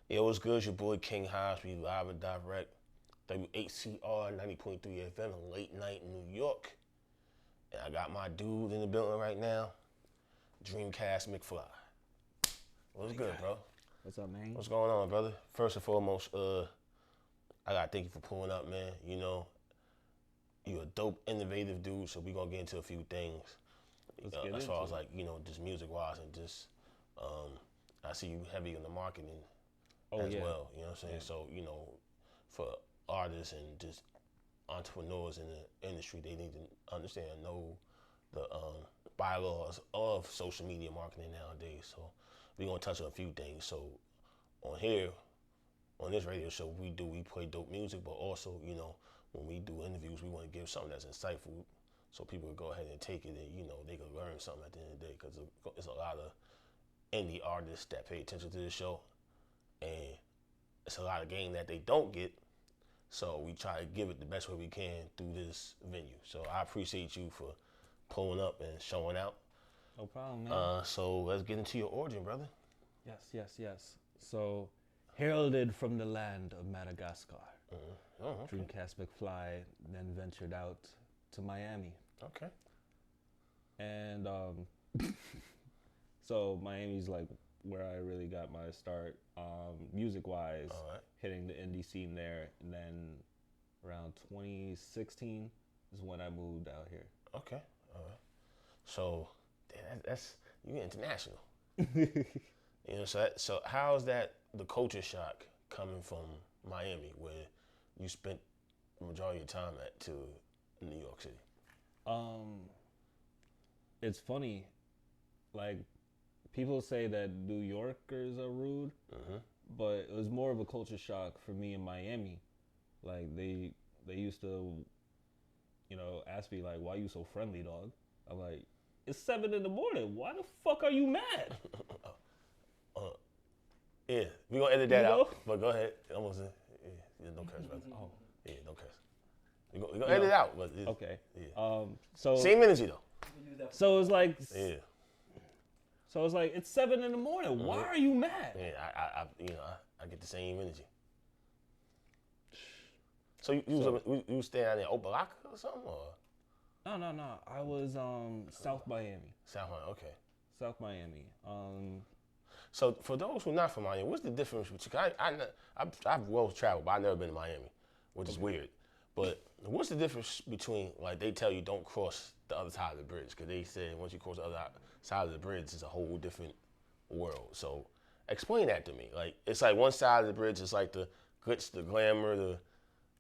It was good. Your boy King Hobbs, we live and direct. WHCR 90.3 FM, late night in New York. And I got my dude in the building right now, Dreamcast McFly. What's good, bro? What's up, man? What's going on, brother? First and foremost, I gotta thank you for pulling up, man. You're a dope, innovative dude, so we're gonna get into a few things. Let's get As into far as it. like, just music wise and just I see you heavy in the marketing Oh as yeah. well. You know what I'm saying? Yeah. So, for artists and just entrepreneurs in the industry, they need to understand and know the bylaws of social media marketing nowadays. So we're gonna touch on a few things. So on here, on this radio show, we play dope music, but also, when we do interviews, we want to give something that's insightful, so people can go ahead and take it, and they can learn something at the end of the day. Because there's a lot of indie artists that pay attention to this show, and it's a lot of game that they don't get. So we try to give it the best way we can through this venue. So I appreciate you for pulling up and showing out. No problem, man. So let's get into your origin, brother. Yes. So, heralded from the land of Madagascar, Oh, okay. Dreamcast McFly then ventured out to Miami, Okay. and so Miami's like where I really got my start, music-wise, All right. hitting the indie scene there, and then around 2016 is when I moved out here. Okay. All right. So that's you're international. So how's that the culture shock coming from Miami, where you spent the majority of your time at, to New York City? It's funny, like people say that New Yorkers are rude, but it was more of a culture shock for me in Miami. Like they used to, ask me like, "Why you so friendly, dog?" I'm like, "It's 7 in the morning. Why the fuck are you mad?" Yeah, we gonna edit that You know? out. But go ahead. Almost. Yeah, no curse, brother. Oh, Yeah, no curse. We gonna edit it out. But okay. Yeah. So Same energy though. so it's like Yeah. so it's like it's 7 in the morning. Why are you mad? Yeah. I get the same energy. So you was staying out in Opalaka or something, or No. I was South Miami. South Miami? Okay. South Miami. So for those who are not from Miami, what's the difference between? I've well traveled, but I've never been to Miami, which is weird. But what's the difference between, like, they tell you don't cross the other side of the bridge because they said once you cross the other side of the bridge, it's a whole different world. So explain that to me. Like, it's like one side of the bridge is like the glitz, the glamour,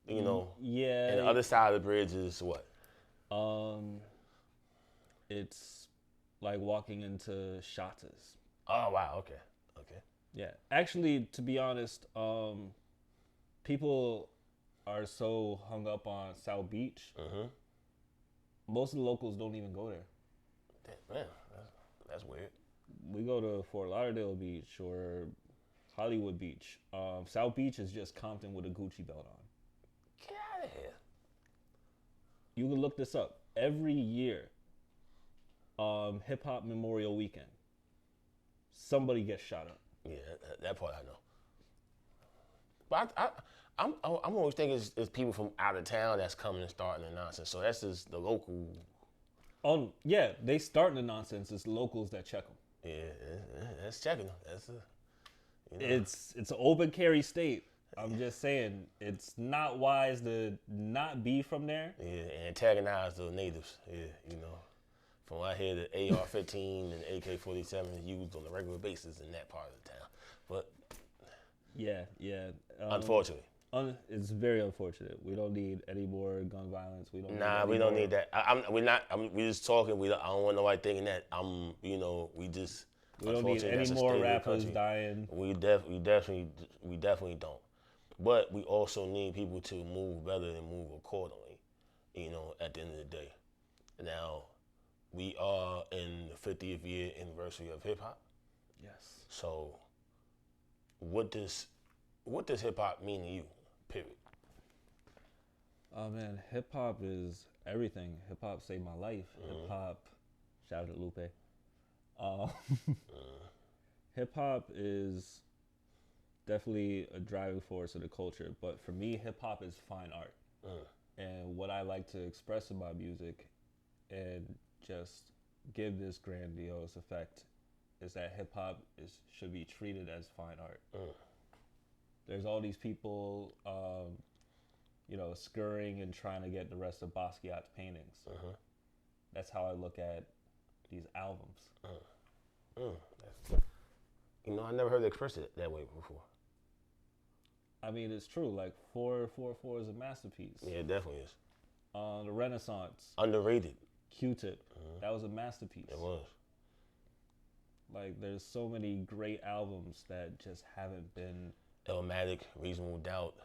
Yeah. and the other side of the bridge is what? It's like walking into Shatas. Oh wow, okay. Yeah. Actually, to be honest, people are so hung up on South Beach. Most of the locals don't even go there. Damn, man, that's weird. We go to Fort Lauderdale Beach or Hollywood Beach. South Beach is just Compton with a Gucci belt on. Get out of here. You can look this up. Every year, Hip Hop Memorial Weekend, somebody gets shot up. Yeah, that part I know. But I'm always thinking it's people from out of town that's coming and starting the nonsense. So that's just the local. Yeah, they starting the nonsense. It's locals that check them. Yeah, that's checking them. That's It's an open carry state. I'm just saying, it's not wise to not be from there. yeah, and antagonize the natives. Yeah, from what I hear, the AR-15 and AK-47 is used on a regular basis in that part of the town. But Yeah. unfortunately. It's very unfortunate. We don't need any more gun violence. We don't. Nah, we don't need that. We're just talking. I don't want nobody thinking that we just. We don't need unfortunately, any that's a more state of the rappers country. dying. We definitely don't. But we also need people to move better and move accordingly. At the end of the day. Now, we are in the 50th year anniversary of hip hop. Yes. So, what does hip hop mean to you? Period. Oh man, hip hop is everything. Hip hop saved my life. Hip hop, shout out to Lupe. Hip hop is definitely a driving force of the culture. But for me, hip hop is fine art. And what I like to express in my music and just give this grandiose effect is that hip hop is should be treated as fine art. There's all these people, scurrying and trying to get the rest of Basquiat's paintings. That's how I look at these albums. I never heard it expressed it that way before. I mean, it's true. Like 444 is a masterpiece. Yeah, it definitely is. The Renaissance, Underrated. Q-Tip, that was a masterpiece. It was. Like, there's so many great albums that just haven't been. Illmatic, Reasonable Doubt.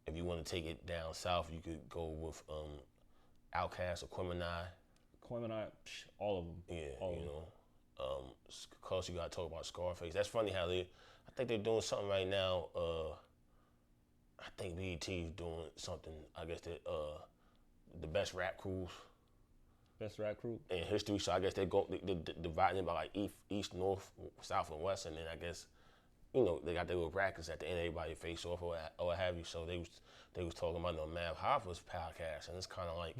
If you want to take it down south, you could go with Outkast or Quemini. Quemini, all of them. Yeah, all of course you got to talk about Scarface. That's funny how I think they're doing something right now. I think BET is doing something. I guess that the best rap crews. Best rap crew in history. So I guess they're dividing it by like east, north, south, and west, and then I guess they got their little brackets at the end. Everybody face off or what have you. So they was talking about Mav Hoffa's podcast, and it's kind of like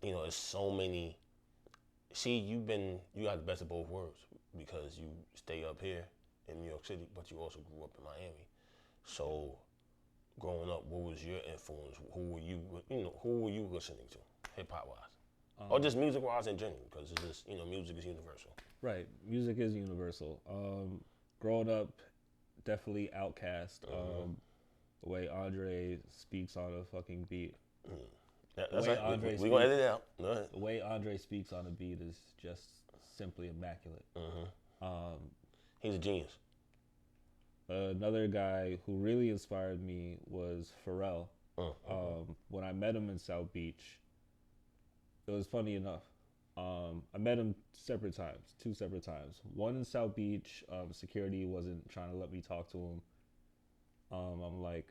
it's so many. See, you got the best of both worlds because you stay up here in New York City, but you also grew up in Miami. So, growing up, what was your influence? Who were you listening to, hip hop wise, or just music wise in general? Because it's just music is universal. Right, music is universal. Growing up, definitely Outkast. The way Andre speaks on a fucking beat. That's right. We're gonna edit it out. Go ahead. The way Andre speaks on a beat is just simply immaculate. He's a genius. Another guy who really inspired me was Pharrell. When I met him in South Beach, it was funny enough. I met him two separate times. One in South Beach, security wasn't trying to let me talk to him. I'm like,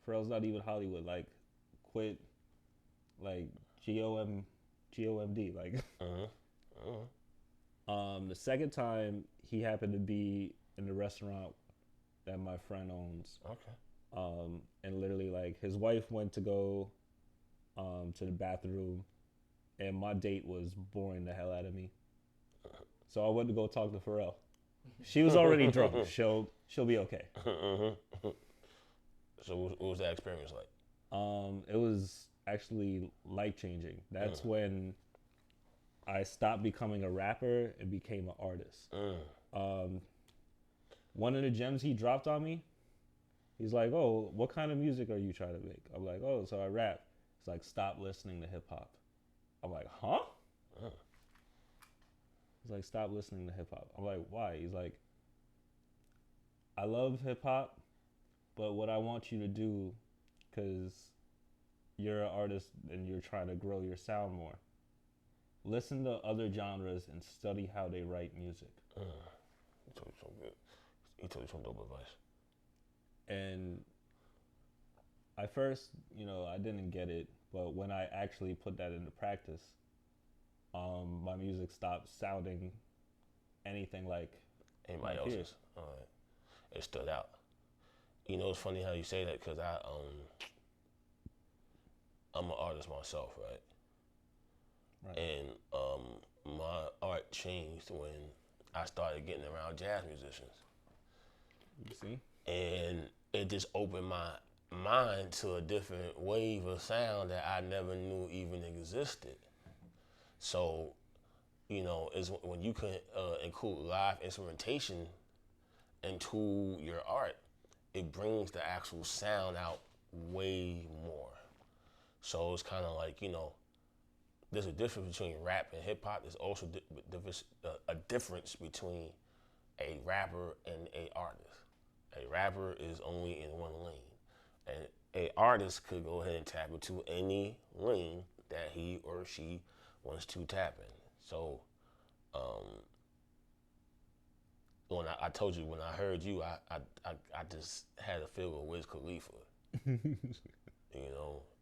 Pharrell's not even Hollywood. Like, quit. Like GOMD. Like, the second time he happened to be in the restaurant that my friend owns. Okay. And literally, like, his wife went to go to the bathroom, and my date was boring the hell out of me. So I went to go talk to Pharrell. She was already drunk. She'll be okay. So what was that experience like? It was actually life-changing. That's when I stopped becoming a rapper and became an artist. One of the gems he dropped on me, he's like, "Oh, what kind of music are you trying to make?" I'm like, "Oh, so I rap." He's like, "Stop listening to hip-hop." I'm like, "Huh?" He's like, "Stop listening to hip-hop." I'm like, "Why?" He's like, "I love hip-hop, but what I want you to do, because you're an artist and you're trying to grow your sound more, listen to other genres and study how they write music." He told you some good. He told you some dope advice. And I first, I didn't get it, but when I actually put that into practice, my music stopped sounding anything like anybody else's. All right. It stood out. It's funny how you say that because I'm an artist myself, right? And my art changed when I started getting around jazz musicians. You see? And it just opened my mind to a different wave of sound that I never knew even existed. So, is when you can include live instrumentation into your art, it brings the actual sound out way more. So it's kind of like, there's a difference between rap and hip hop. There's also a difference between a rapper and a artist. A rapper is only in one lane, and a artist could go ahead and tap into any lane that he or she wants to tap in. So, when I told you when I heard you, I just had a feel of Wiz Khalifa.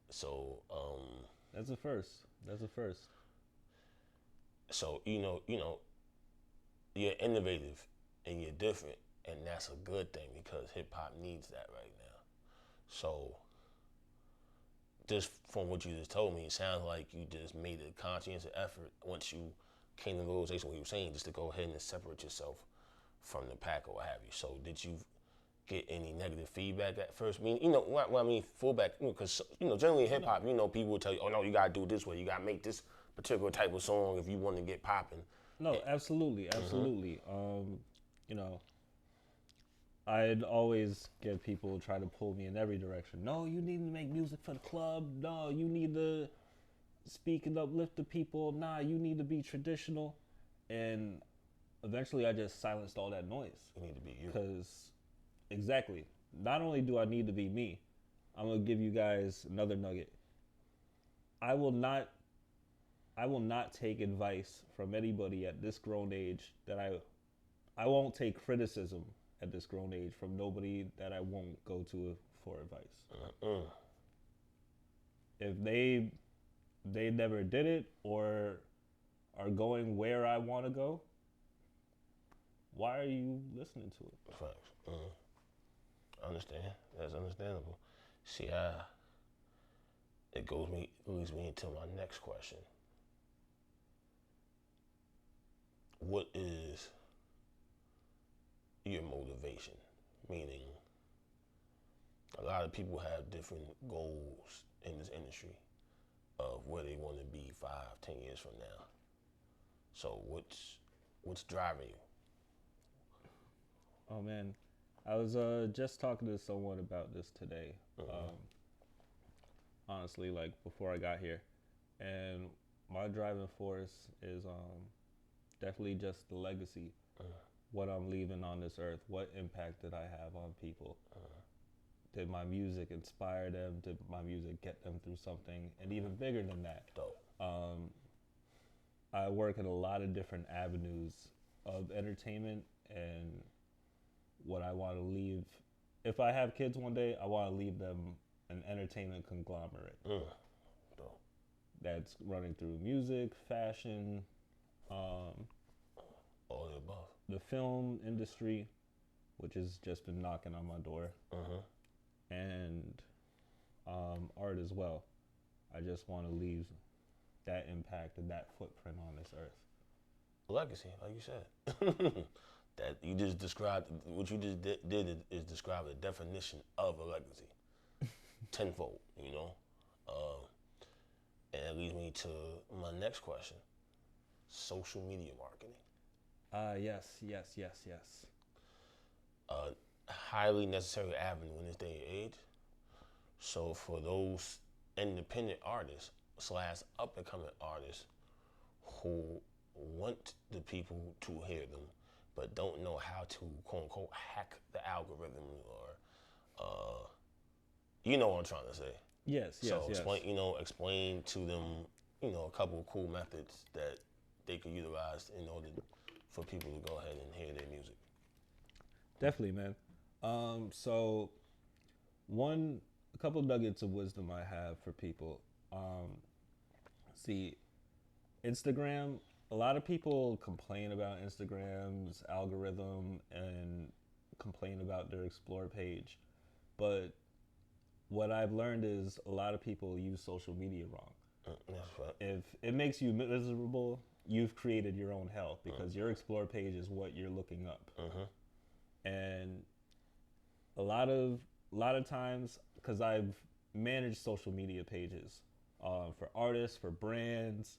So that's a first. So you're innovative and you're different, and that's a good thing because hip hop needs that right now. So, just from what you just told me, it sounds like you just made a conscientious effort once you came to the realization what you were saying, just to go ahead and separate yourself from the pack or what have you. So, did you get any negative feedback at first? I mean, what I mean, fullback, because generally in hip hop, people will tell you, oh no, you gotta do it this way, you gotta make this particular type of song if you want to get popping. No, absolutely, absolutely. You know, I'd always get people try to pull me in every direction. No, you need to make music for the club. No, you need to speak and uplift the people. Nah, you need to be traditional. And eventually I just silenced all that noise. You need to be you. Because, exactly, not only do I need to be me, I'm going to give you guys another nugget. I will not take advice from anybody at this grown age that I won't take criticism at this grown age from nobody that I won't go to for advice. If they never did it or are going where I want to go, why are you listening to it? Facts. I understand. That's understandable. See, it leads me into my next question. What is your motivation? Meaning, a lot of people have different goals in this industry of where they want to be 5, 10 years from now. So what's driving you? Oh man, I was just talking to someone about this today. Honestly, like before I got here, and my driving force is definitely just the legacy. What I'm leaving on this earth, what impact did I have on people? Did my music inspire them? Did my music get them through something? And even bigger than that, Dope. I work in a lot of different avenues of entertainment, and what I want to leave, if I have kids one day, I want to leave them an entertainment conglomerate. Dope. That's running through music, fashion, all the above. the film industry, which has just been knocking on my door, and art as well. I just want to leave that impact and that footprint on this earth. Legacy, like you said. That you just described, what you just did is describe the definition of a legacy. Tenfold, and it leads me to my next question. Social media marketing. Yes. A highly necessary avenue in this day and age. So for those independent artists / up and coming artists who want the people to hear them, but don't know how to quote unquote hack the algorithm, or you know what I'm trying to say. Yes. Explain to them, a couple of cool methods that they could utilize in order for people to go ahead and hear their music. Definitely, man. So a couple nuggets of wisdom I have for people. See, Instagram, a lot of people complain about Instagram's algorithm and complain about their explore page. But what I've learned is a lot of people use social media wrong. That's right. If it makes you miserable, you've created your own hell, because your explore page is what you're looking up. And a lot of times, because I've managed social media pages for artists, for brands,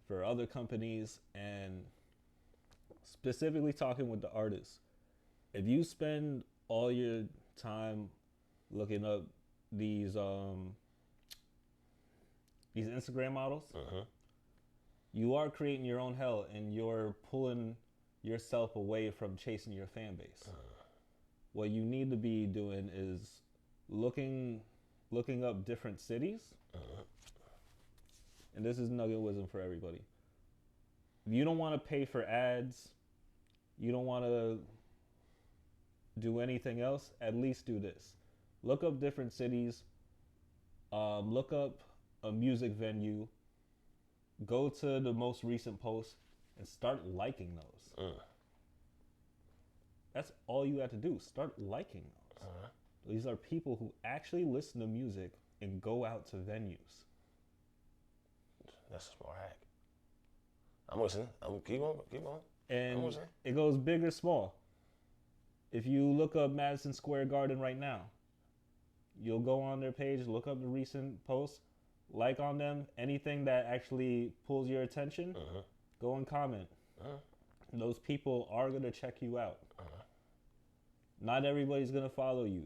for other companies, and specifically talking with the artists, if you spend all your time looking up these Instagram models, you are creating your own hell, and you're pulling yourself away from chasing your fan base. What you need to be doing is looking up different cities. And this is nugget wisdom for everybody. If you don't want to pay for ads, you don't want to do anything else, at least do this. Look up different cities. Look up a music venue. Go to the most recent posts and start liking those. That's all you have to do. Start liking those. These are people who actually listen to music and go out to venues. That's a smart hack. I'm listening. Keep on. And it goes big or small. If you look up Madison Square Garden right now, you'll go on their page, look up the recent posts, like on them. Anything that actually pulls your attention, go and comment. Those people are going to check you out. Not everybody's going to follow you.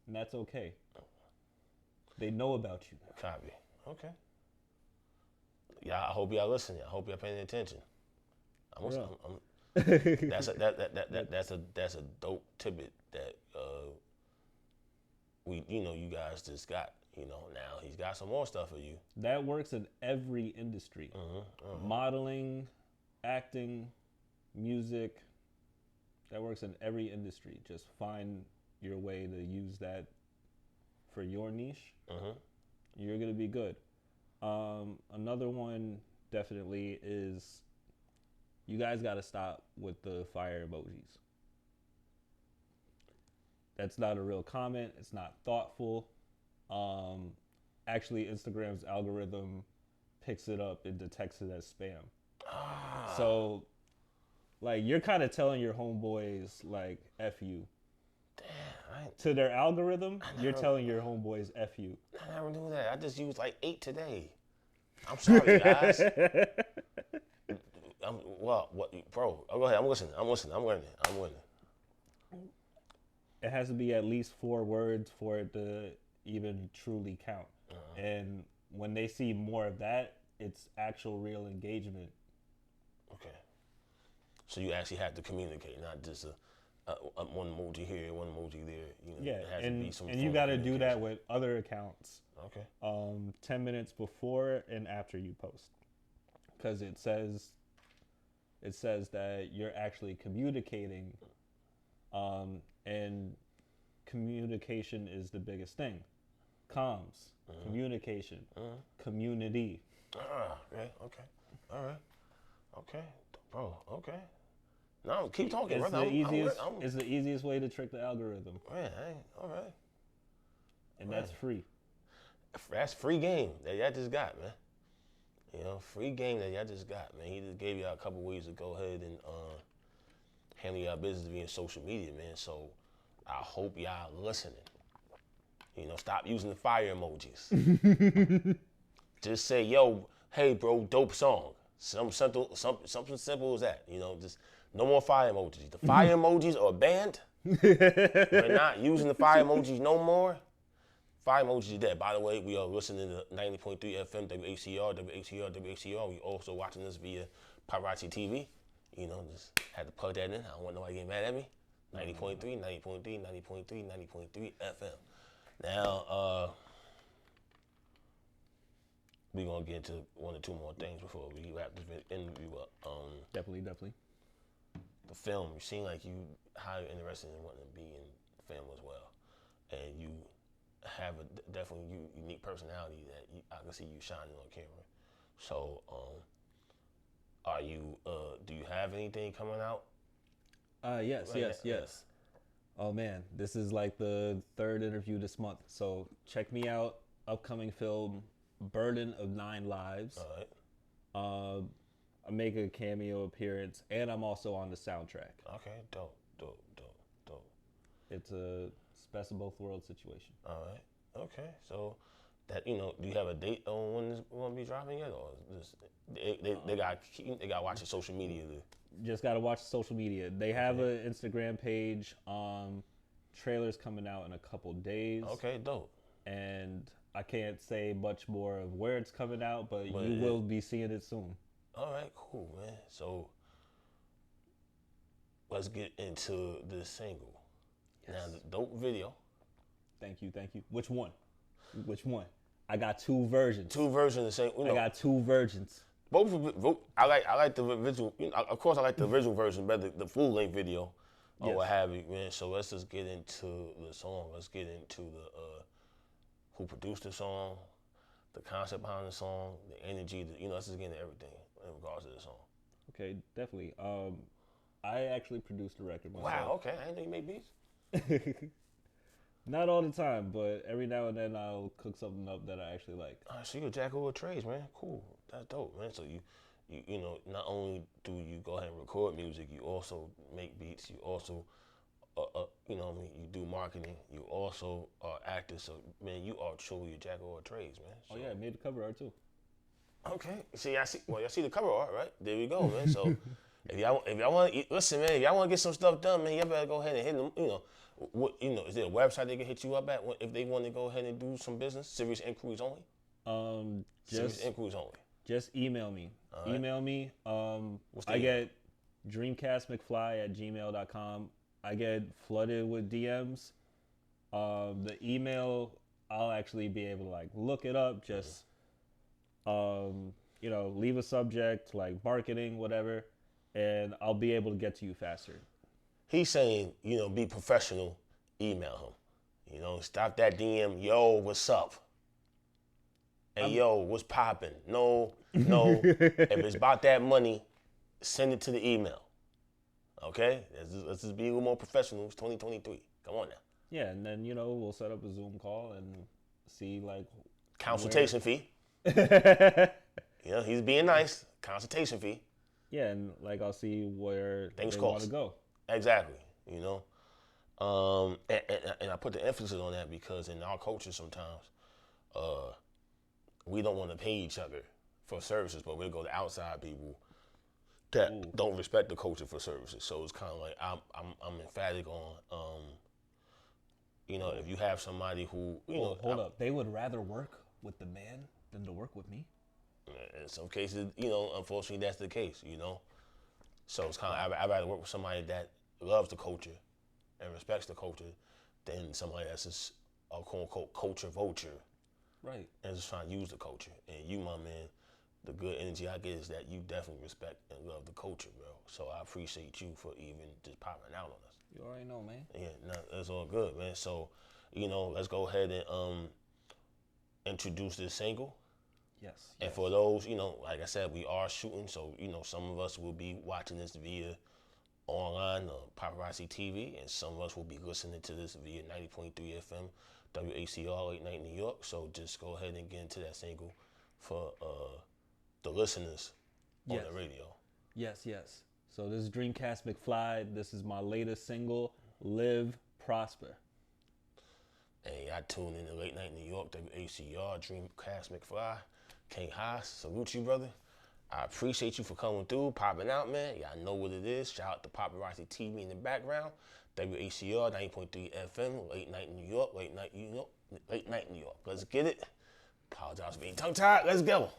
And that's okay. They know about you. Copy. Okay. Yeah, I hope y'all listening. I hope y'all paying attention. That's a dope tidbit that you guys just got. Now he's got some more stuff for you. That works in every industry. Modeling, acting, music. That works in every industry. Just find your way to use that for your niche. You're gonna be good. Another one definitely is you guys got to stop with the fire emojis. That's not a real comment. It's not thoughtful. Actually, Instagram's algorithm picks it up and detects it as spam. So, like, you're kind of telling your homeboys, like, F you. Damn. To their algorithm, you're telling your homeboys F you. I never knew that. I just used, like, 8 today. I'm sorry, guys. What, bro? Go ahead. I'm listening. I'm learning. It has to be at least 4 words for it to even truly count. And when they see more of that, it's actual real engagement. Okay. So you actually have to communicate, not just one emoji here, one emoji there. It has to be some and you got to do that with other accounts. Okay. 10 minutes before and after you post, because it says that you're actually communicating, and communication is the biggest thing. Comms, communication, community. Okay. All right. Okay, bro. Okay. No, keep talking, it's brother. It's the easiest way to trick the algorithm. Man, all right. And that's free. That's free game that y'all just got, man. Free game that y'all just got, man. He just gave y'all a couple ways to go ahead and handle y'all business via social media, man. So I hope y'all listening. Stop using the fire emojis. Just say, yo, hey, bro, dope song. Something simple as that. Just no more fire emojis. The fire emojis are banned. We're not using the fire emojis no more. Fire emojis are dead. By the way, we are listening to 90.3 FM, WHCR. We also watching this via Paparazzi TV. Just had to plug that in. I don't want nobody getting mad at me. 90.3 FM. Now, we're going to get into 1 or 2 more things before we wrap this interview up. Definitely. The film, you seem like you highly interested in wanting to be in film as well. And you have a definitely unique personality that I can see you shining on camera. So, do you have anything coming out? Yes. Oh man, this is like the 3rd interview this month. So check me out. Upcoming film, Burden of 9 Lives. All right. I make a cameo appearance, and I'm also on the soundtrack. Okay, dope. It's a best of both worlds situation. All right. Okay. So that do you have a date on when this going to be dropping yet, or just they got to watch your social media? Just got to watch social media. They have an Instagram page. Trailers coming out in a couple days. Okay, dope. And I can't say much more of where it's coming out, but you will be seeing it soon. All right, cool, man. So let's get into this single. Yes. Now, the dope video. Thank you. Which one? I got 2 versions. 2 versions of the same. I got 2 versions. Both. I like the visual. Of course, I like the visual version better, the full length video, or what have you, man. So let's just get into the song. Let's get into the who produced the song, the concept behind the song, the energy. Let's just get into everything in regards to the song. Okay, definitely. I actually produced the record myself. Wow, okay. I didn't know you made beats. Not all the time, but every now and then I'll cook something up that I actually like. So you're a jack of all trades, man. Cool. That's dope, man. So you know, not only do you go ahead and record music, you also make beats. You also, you know, what I mean, you do marketing. You also are actor. So man, you are truly a jack of all trades, man. So, Oh yeah, I made the cover art too. okay. See, I see. Well, y'all see the cover art, right? There we go, man. So if y'all want to listen, man, if y'all want to get some stuff done, man, y'all better go ahead and hit them. You know, is there a website they can hit you up at if they want to go ahead and do some business? Serious inquiries only. Serious inquiries only. Just email me. Right. Email me. I get dreamcastmcfly@gmail.com. I get flooded with DMs. The email, I'll actually be able to like look it up. Just you know, leave a subject like marketing, whatever, and I'll be able to get to you faster. He's saying, you know, be professional. Email him. You know, stop that DM. Yo, what's up? Hey, yo, what's popping? No. If it's about that money, send it to the email. Okay? Let's just be a little more professional. It's 2023. Come on now. Yeah, and then, you know, we'll set up a Zoom call and see, like... Consultation fee. You know, he's being nice. Consultation fee. Yeah, and, like, I'll see where things they want to go. Exactly, you know. And I put the emphasis on that because in our culture sometimes, we don't want to pay each other for services, but we'll go to outside people that don't respect the culture for services. So it's kind of like I'm emphatic on, you know, if you have somebody who, you know, hold up, they would rather work with the man than to work with me. In some cases, you know, unfortunately that's the case, you know. So it's kind of I'd rather work with somebody that loves the culture and respects the culture than somebody that's just a quote unquote culture vulture. Right. And just trying to use the culture. And you, my man, the good energy I get is that you definitely respect and love the culture, bro. So I appreciate you for even just popping out on us. You already know, man. Yeah, no, that's all good, man. So, you know, let's go ahead and introduce this single. Yes. And for those, you know, like I said, we are shooting, so, you know, some of us will be watching this via online, Paparazzi TV, and some of us will be listening to this via 90.3 FM, WACR, late night New York. So just go ahead and get into that single for the listeners on the radio. Yes. So this is Dreamcast McFly. This is my latest single, Live Prosper. And I tune in to late night New York, WACR, Dreamcast McFly. King Haas, salute you, brother. I appreciate you for coming through, popping out, man. Y'all know what it is. Shout out to Paparazzi TV in the background. WACR 90.3 FM, late night New York, late night New York. Let's get it. Apologize for being tongue-tied. Let's go.